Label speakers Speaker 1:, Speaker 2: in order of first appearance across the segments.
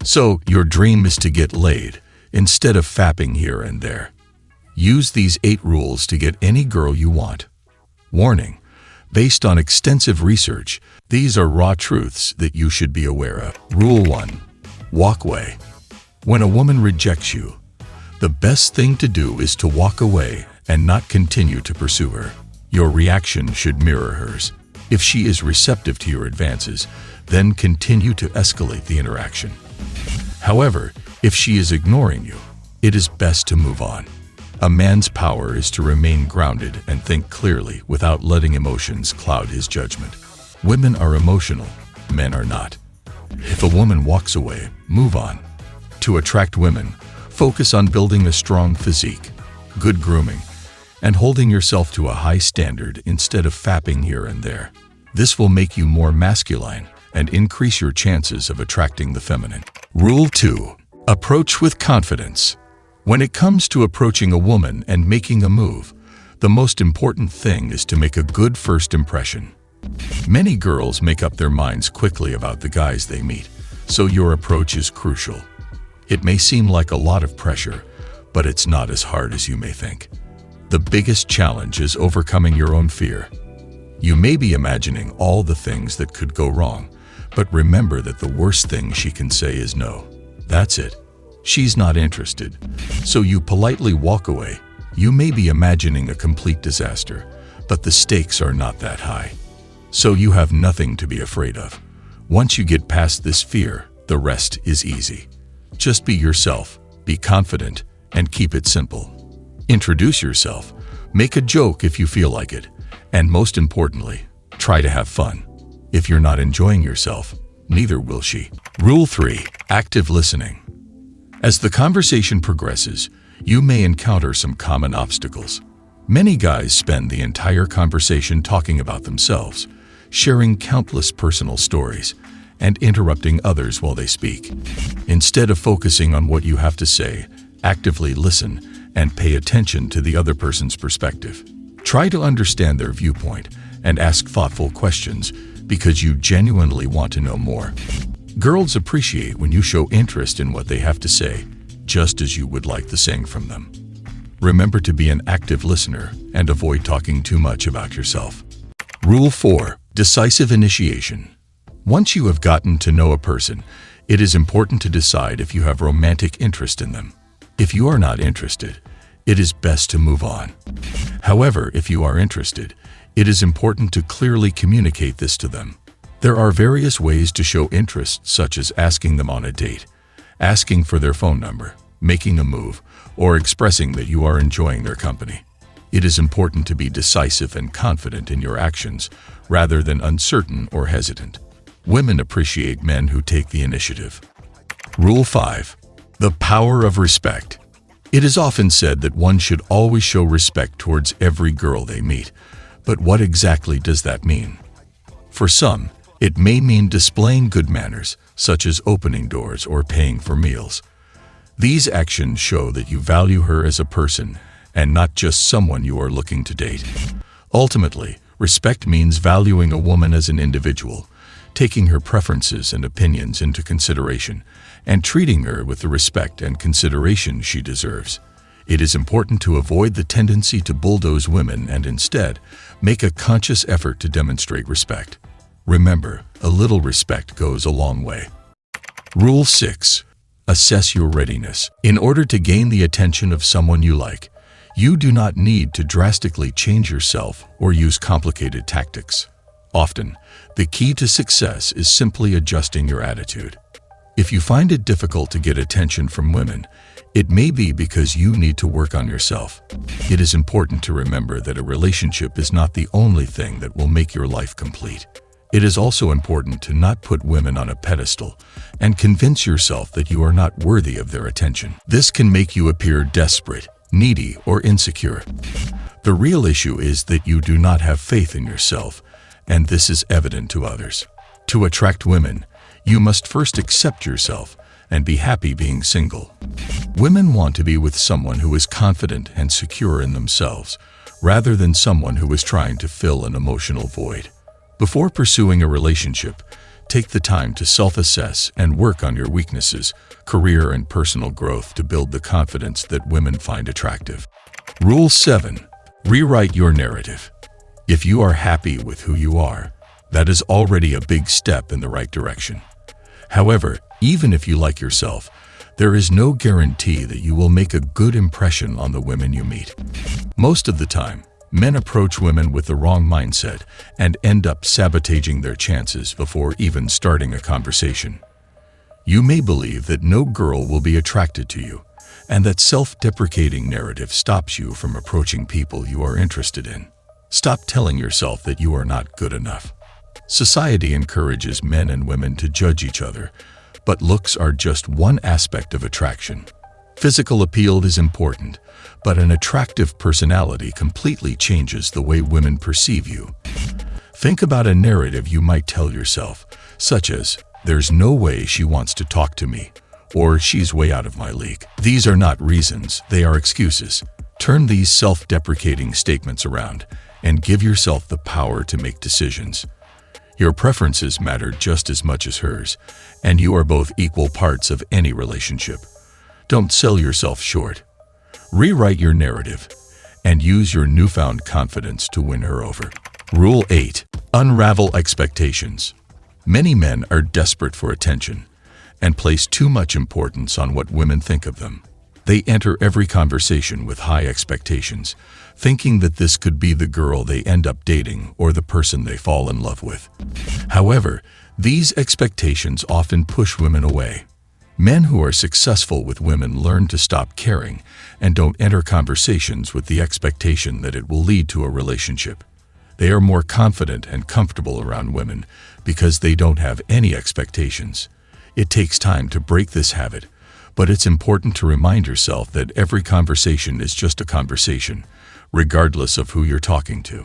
Speaker 1: So, your dream is to get laid, instead of fapping here and there. Use these 8 rules to get any girl you want. Warning: based on extensive research, these are raw truths that you should be aware of. Rule 1. Walk away. When a woman rejects you, the best thing to do is to walk away and not continue to pursue her. Your reaction should mirror hers. If she is receptive to your advances, then continue to escalate the interaction. However, if she is ignoring you, it is best to move on. A man's power is to remain grounded and think clearly without letting emotions cloud his judgment. Women are emotional, men are not. If a woman walks away, move on. To attract women, focus on building a strong physique, good grooming, and holding yourself to a high standard instead of fapping here and there. This will make you more masculine and increase your chances of attracting the feminine. Rule 2. Approach with confidence. When it comes to approaching a woman and making a move, the most important thing is to make a good first impression. Many girls make up their minds quickly about the guys they meet, so your approach is crucial. It may seem like a lot of pressure, but it's not as hard as you may think. The biggest challenge is overcoming your own fear. You may be imagining all the things that could go wrong, but remember that the worst thing she can say is no. That's it. She's not interested. So you politely walk away. You may be imagining a complete disaster, but the stakes are not that high. So you have nothing to be afraid of. Once you get past this fear, the rest is easy. Just be yourself, be confident, and keep it simple. Introduce yourself, make a joke if you feel like it, and most importantly, try to have fun. If you're not enjoying yourself, neither will she. Rule 3. Active listening. As the conversation progresses, you may encounter some common obstacles. Many guys spend the entire conversation talking about themselves, sharing countless personal stories, and interrupting others while they speak. Instead of focusing on what you have to say, actively listen and pay attention to the other person's perspective. Try to understand their viewpoint and ask thoughtful questions because you genuinely want to know more. Girls appreciate when you show interest in what they have to say, just as you would like the same from them. Remember to be an active listener and avoid talking too much about yourself. Rule 4. Decisive initiation. Once you have gotten to know a person, it is important to decide if you have romantic interest in them. If you are not interested, it is best to move on. However, if you are interested, it is important to clearly communicate this to them. There are various ways to show interest, such as asking them on a date, asking for their phone number, making a move, or expressing that you are enjoying their company. It is important to be decisive and confident in your actions, rather than uncertain or hesitant. Women appreciate men who take the initiative. Rule 5. The power of respect. It is often said that one should always show respect towards every girl they meet, but what exactly does that mean? For some, it may mean displaying good manners, such as opening doors or paying for meals. These actions show that you value her as a person and not just someone you are looking to date. Ultimately, respect means valuing a woman as an individual, taking her preferences and opinions into consideration, and treating her with the respect and consideration she deserves. It is important to avoid the tendency to bulldoze women and instead make a conscious effort to demonstrate respect. Remember, a little respect goes a long way. Rule 6. Assess your readiness. In order to gain the attention of someone you like, you do not need to drastically change yourself or use complicated tactics. Often, the key to success is simply adjusting your attitude. If you find it difficult to get attention from women, it may be because you need to work on yourself. It is important to remember that a relationship is not the only thing that will make your life complete. It is also important to not put women on a pedestal and convince yourself that you are not worthy of their attention. This can make you appear desperate, needy, or insecure. The real issue is that you do not have faith in yourself, and this is evident to others. To attract women, you must first accept yourself and be happy being single. Women want to be with someone who is confident and secure in themselves, rather than someone who is trying to fill an emotional void. Before pursuing a relationship, Take the time to self-assess and work on your weaknesses, career and personal growth to build the confidence that women find attractive. Rule 7. Rewrite your narrative. If you are happy with who you are, that is already a big step in the right direction. However, even if you like yourself, there is no guarantee that you will make a good impression on the women you meet. Most of the time, men approach women with the wrong mindset and end up sabotaging their chances before even starting a conversation. You may believe that no girl will be attracted to you, and that self-deprecating narrative stops you from approaching people you are interested in. Stop telling yourself that you are not good enough. Society encourages men and women to judge each other, but looks are just one aspect of attraction. Physical appeal is important, but an attractive personality completely changes the way women perceive you. Think about a narrative you might tell yourself, such as, "There's no way she wants to talk to me," or "She's way out of my league." These are not reasons, they are excuses. Turn these self-deprecating statements around and give yourself the power to make decisions. Your preferences matter just as much as hers, and you are both equal parts of any relationship. Don't sell yourself short. Rewrite your narrative and use your newfound confidence to win her over. Rule 8. Unravel expectations. Many men are desperate for attention and place too much importance on what women think of them. They enter every conversation with high expectations, thinking that this could be the girl they end up dating or the person they fall in love with. However, these expectations often push women away. Men who are successful with women learn to stop caring and don't enter conversations with the expectation that it will lead to a relationship. They are more confident and comfortable around women because they don't have any expectations. It takes time to break this habit, but it's important to remind yourself that every conversation is just a conversation, regardless of who you're talking to.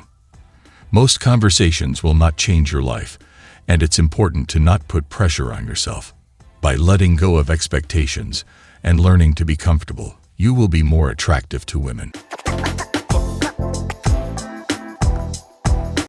Speaker 1: Most conversations will not change your life, and it's important to not put pressure on yourself. By letting go of expectations and learning to be comfortable, you will be more attractive to women.